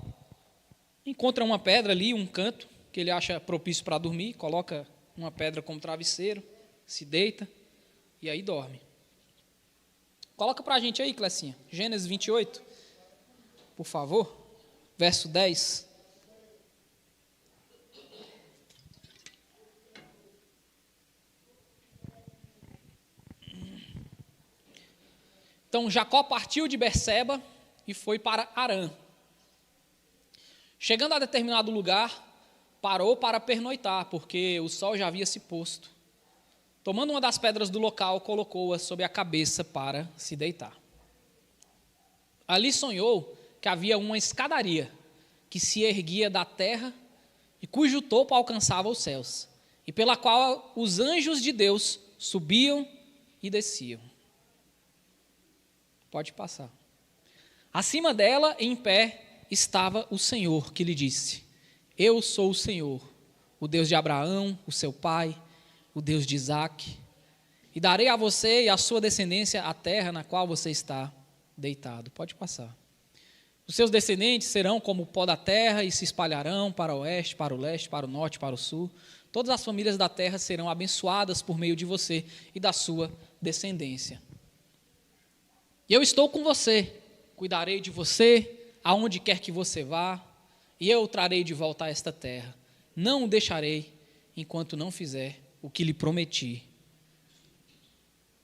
encontra uma pedra ali, um canto que ele acha propício para dormir, coloca uma pedra como travesseiro, se deita e aí dorme. Coloca para a gente aí, Clecinha, Gênesis 28, por favor, verso 10. Então Jacó partiu de Berseba e foi para Harã. Chegando a determinado lugar, parou para pernoitar, porque o sol já havia se posto. Tomando uma das pedras do local, colocou-a sobre a cabeça para se deitar. Ali sonhou que havia uma escadaria que se erguia da terra e cujo topo alcançava os céus, e pela qual os anjos de Deus subiam e desciam. Pode passar. Acima dela, em pé, estava o Senhor, que lhe disse: eu sou o Senhor, o Deus de Abraão, o seu pai, o Deus de Isaque, e darei a você e à sua descendência a terra na qual você está deitado. Pode passar. Os seus descendentes serão como o pó da terra e se espalharão para o oeste, para o leste, para o norte, para o sul. Todas as famílias da terra serão abençoadas por meio de você e da sua descendência. E eu estou com você, cuidarei de você, aonde quer que você vá, e eu o trarei de volta a esta terra. Não o deixarei, enquanto não fizer o que lhe prometi.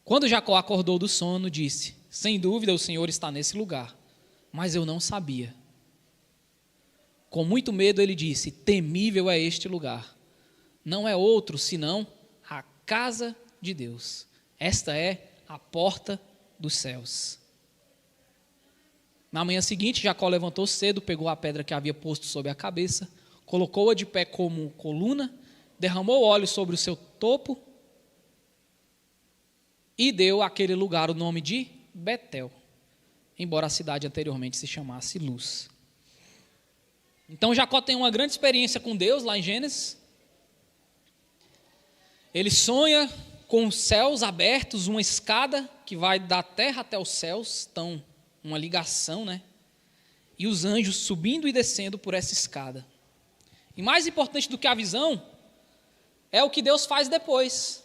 Quando Jacó acordou do sono, disse: sem dúvida o Senhor está nesse lugar, mas eu não sabia. Com muito medo ele disse: temível é este lugar. Não é outro, senão a casa de Deus. Esta é a porta dos céus. Na manhã seguinte, Jacó levantou cedo, pegou a pedra que havia posto sobre a cabeça, colocou-a de pé como coluna, derramou óleo sobre o seu topo e deu àquele lugar o nome de Betel, embora a cidade anteriormente se chamasse Luz. Então Jacó tem uma grande experiência com Deus lá em Gênesis. Ele sonha com os céus abertos, uma escada que vai da terra até os céus, então uma ligação, né? E os anjos subindo e descendo por essa escada. E mais importante do que a visão é o que Deus faz depois.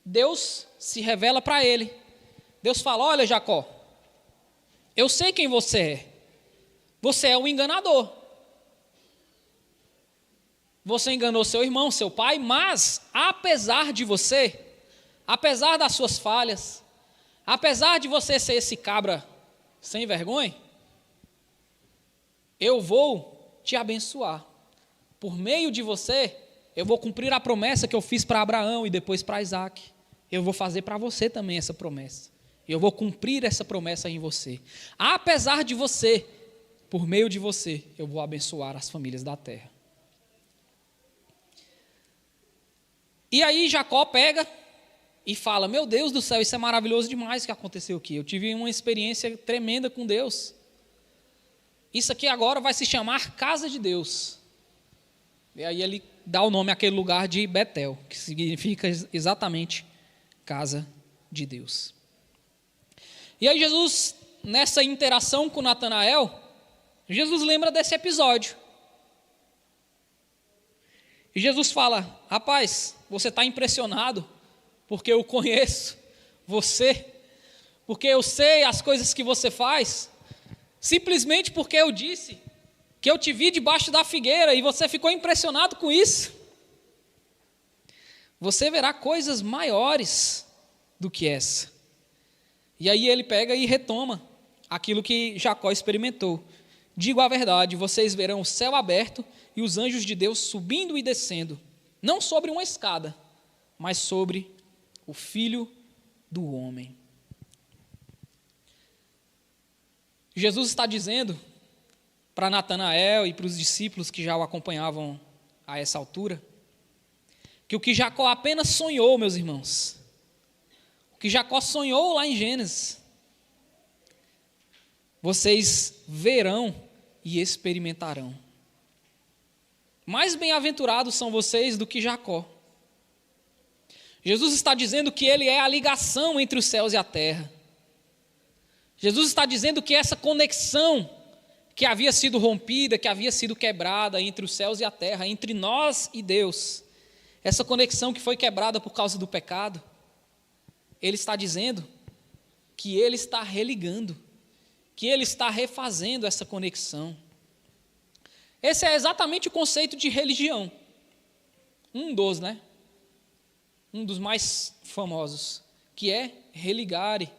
Deus se revela para ele. Deus fala: olha, Jacó, eu sei quem você é. Você é um enganador. Você enganou seu irmão, seu pai, mas apesar de você, apesar das suas falhas, apesar de você ser esse cabra sem vergonha, eu vou te abençoar. Por meio de você, eu vou cumprir a promessa que eu fiz para Abraão e depois para Isaac. Eu vou fazer para você também essa promessa. Eu vou cumprir essa promessa em você. Apesar de você, por meio de você, eu vou abençoar as famílias da terra. E aí Jacó pega e fala: meu Deus do céu, isso é maravilhoso demais o que aconteceu aqui. Eu tive uma experiência tremenda com Deus. Isso aqui agora vai se chamar Casa de Deus. E aí ele dá o nome àquele lugar de Betel, que significa exatamente Casa de Deus. E aí Jesus, nessa interação com Natanael, Jesus lembra desse episódio. E Jesus fala: rapaz, você está impressionado porque eu conheço você, porque eu sei as coisas que você faz, simplesmente porque eu disse que eu te vi debaixo da figueira e você ficou impressionado com isso. Você verá coisas maiores do que essa. E aí ele pega e retoma aquilo que Jacó experimentou. Digo a verdade, vocês verão o céu aberto e os anjos de Deus subindo e descendo, não sobre uma escada, mas sobre o Filho do Homem. Jesus está dizendo para Natanael e para os discípulos que já o acompanhavam a essa altura, que o que Jacó apenas sonhou, meus irmãos, o que Jacó sonhou lá em Gênesis, vocês verão e experimentarão. Mais bem-aventurados são vocês do que Jacó. Jesus está dizendo que ele é a ligação entre os céus e a terra. Jesus está dizendo que essa conexão que havia sido rompida, que havia sido quebrada entre os céus e a terra, entre nós e Deus, essa conexão que foi quebrada por causa do pecado, ele está dizendo que ele está religando, que ele está refazendo essa conexão. Esse é exatamente o conceito de religião. Um dos mais famosos, que é religare,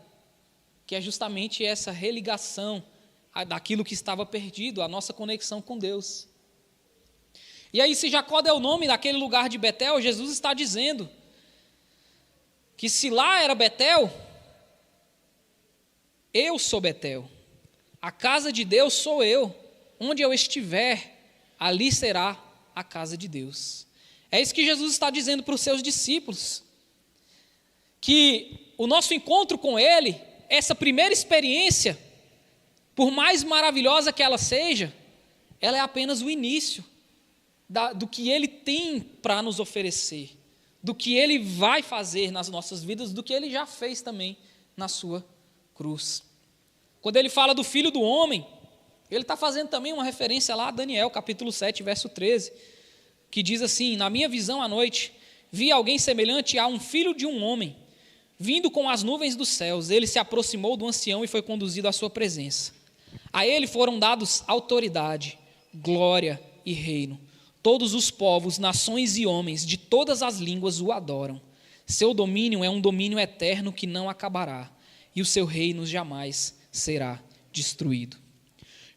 que é justamente essa religação daquilo que estava perdido, a nossa conexão com Deus. E aí, se Jacó deu o nome daquele lugar de Betel, Jesus está dizendo que se lá era Betel, eu sou Betel. A casa de Deus sou eu. Onde eu estiver, ali será a casa de Deus. É isso que Jesus está dizendo para os seus discípulos. Que o nosso encontro com Ele, essa primeira experiência, por mais maravilhosa que ela seja, ela é apenas o início do que Ele tem para nos oferecer, do que Ele vai fazer nas nossas vidas, do que Ele já fez também na sua cruz. Quando Ele fala do Filho do Homem, Ele está fazendo também uma referência lá a Daniel, capítulo 7, verso 13, que diz assim: na minha visão à noite, vi alguém semelhante a um filho de um homem, vindo com as nuvens dos céus. Ele se aproximou do ancião e foi conduzido à sua presença. A ele foram dados autoridade, glória e reino. Todos os povos, nações e homens de todas as línguas o adoram. Seu domínio é um domínio eterno que não acabará, e o seu reino jamais será destruído.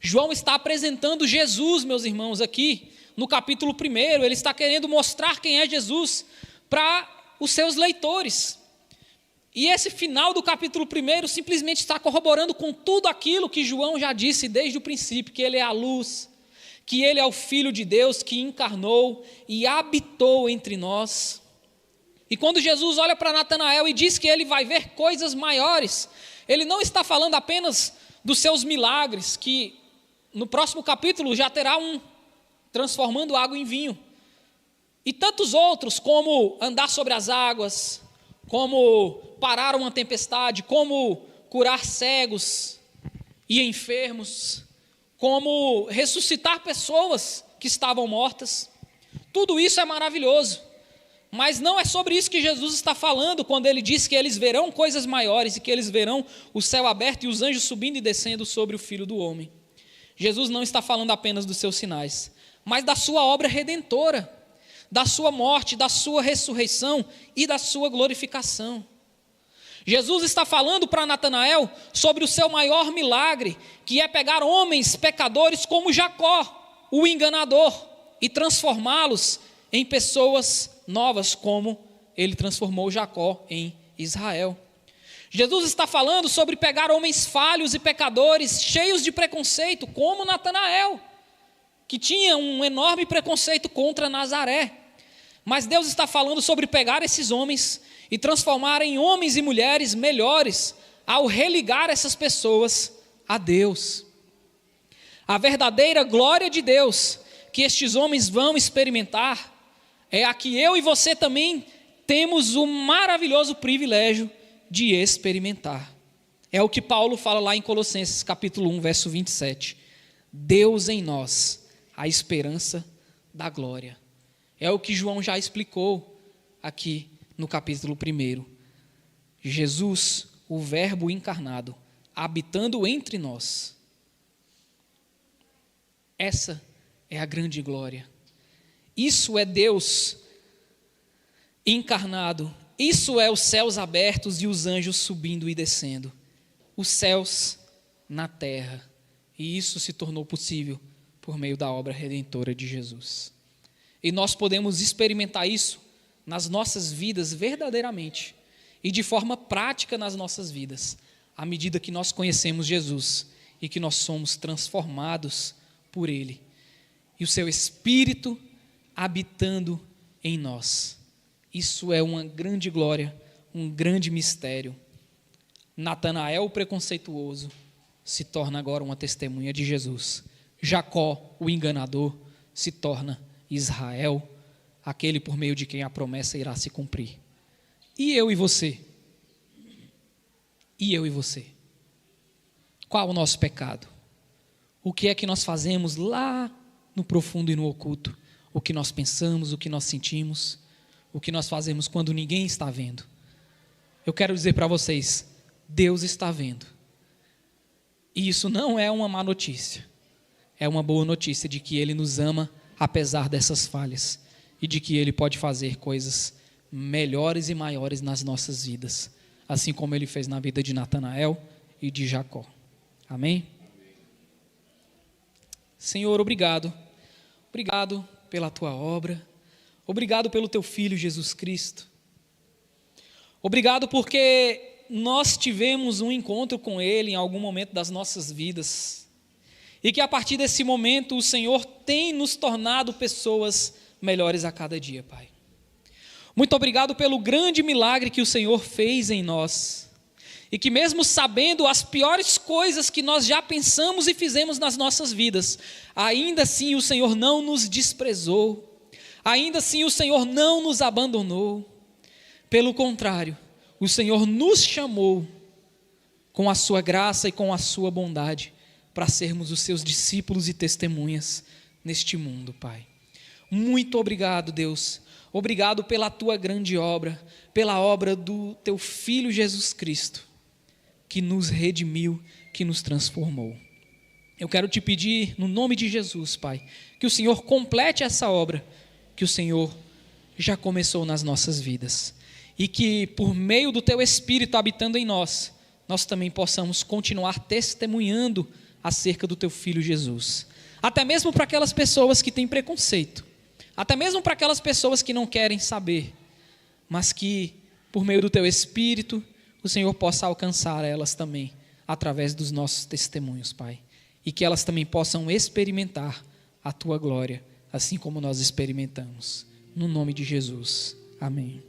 João está apresentando Jesus, meus irmãos, aqui no capítulo 1. Ele está querendo mostrar quem é Jesus para os seus leitores. E esse final do capítulo 1 simplesmente está corroborando com tudo aquilo que João já disse desde o princípio, que ele é a luz, que ele é o Filho de Deus que encarnou e habitou entre nós. E quando Jesus olha para Natanael e diz que ele vai ver coisas maiores, ele não está falando apenas dos seus milagres, que no próximo capítulo já terá transformando água em vinho. E tantos outros, como andar sobre as águas, como parar uma tempestade, como curar cegos e enfermos, como ressuscitar pessoas que estavam mortas. Tudo isso é maravilhoso, mas não é sobre isso que Jesus está falando quando ele diz que eles verão coisas maiores e que eles verão o céu aberto e os anjos subindo e descendo sobre o Filho do Homem. Jesus não está falando apenas dos seus sinais, mas da sua obra redentora, da sua morte, da sua ressurreição e da sua glorificação. Jesus está falando para Natanael sobre o seu maior milagre, que é pegar homens pecadores como Jacó, o enganador, e transformá-los em pessoas novas, como ele transformou Jacó em Israel. Jesus está falando sobre pegar homens falhos e pecadores, cheios de preconceito, como Natanael, que tinha um enorme preconceito contra Nazaré. Mas Deus está falando sobre pegar esses homens e transformar em homens e mulheres melhores ao religar essas pessoas a Deus. A verdadeira glória de Deus que estes homens vão experimentar é a que eu e você também temos o maravilhoso privilégio de experimentar. É o que Paulo fala lá em Colossenses capítulo 1, verso 27. Deus em nós, a esperança da glória. É o que João já explicou aqui no capítulo 1. Jesus, o Verbo encarnado, habitando entre nós. Essa é a grande glória. Isso é Deus encarnado. Isso é os céus abertos e os anjos subindo e descendo. Os céus na terra. E isso se tornou possível por meio da obra redentora de Jesus. E nós podemos experimentar isso nas nossas vidas verdadeiramente e de forma prática nas nossas vidas, à medida que nós conhecemos Jesus e que nós somos transformados por Ele. E o seu Espírito habitando em nós. Isso é uma grande glória, um grande mistério. Natanael, o preconceituoso, se torna agora uma testemunha de Jesus. Jacó, o enganador, se torna Israel, aquele por meio de quem a promessa irá se cumprir. E eu e você? E eu e você? Qual o nosso pecado? O que é que nós fazemos lá no profundo e no oculto? O que nós pensamos, o que nós sentimos, o que nós fazemos quando ninguém está vendo? Eu quero dizer para vocês, Deus está vendo. E isso não é uma má notícia. É uma boa notícia de que Ele nos ama apesar dessas falhas e de que Ele pode fazer coisas melhores e maiores nas nossas vidas, assim como Ele fez na vida de Natanael e de Jacó. Amém? Senhor, obrigado. Obrigado pela Tua obra. Obrigado pelo Teu Filho Jesus Cristo. Obrigado porque nós tivemos um encontro com Ele em algum momento das nossas vidas. E que a partir desse momento o Senhor tem nos tornado pessoas melhores a cada dia, Pai. Muito obrigado pelo grande milagre que o Senhor fez em nós. E que mesmo sabendo as piores coisas que nós já pensamos e fizemos nas nossas vidas, ainda assim o Senhor não nos desprezou. Ainda assim o Senhor não nos abandonou. Pelo contrário, o Senhor nos chamou com a sua graça e com a sua bondade para sermos os seus discípulos e testemunhas neste mundo, Pai. Muito obrigado, Deus. Obrigado pela Tua grande obra, pela obra do Teu Filho Jesus Cristo, que nos redimiu, que nos transformou. Eu quero te pedir, no nome de Jesus, Pai, que o Senhor complete essa obra que o Senhor já começou nas nossas vidas. E que, por meio do Teu Espírito habitando em nós, nós também possamos continuar testemunhando acerca do Teu Filho Jesus. Até mesmo para aquelas pessoas que têm preconceito. Até mesmo para aquelas pessoas que não querem saber. Mas que, por meio do Teu Espírito, o Senhor possa alcançar elas também, através dos nossos testemunhos, Pai. E que elas também possam experimentar a Tua glória, assim como nós experimentamos. No nome de Jesus. Amém.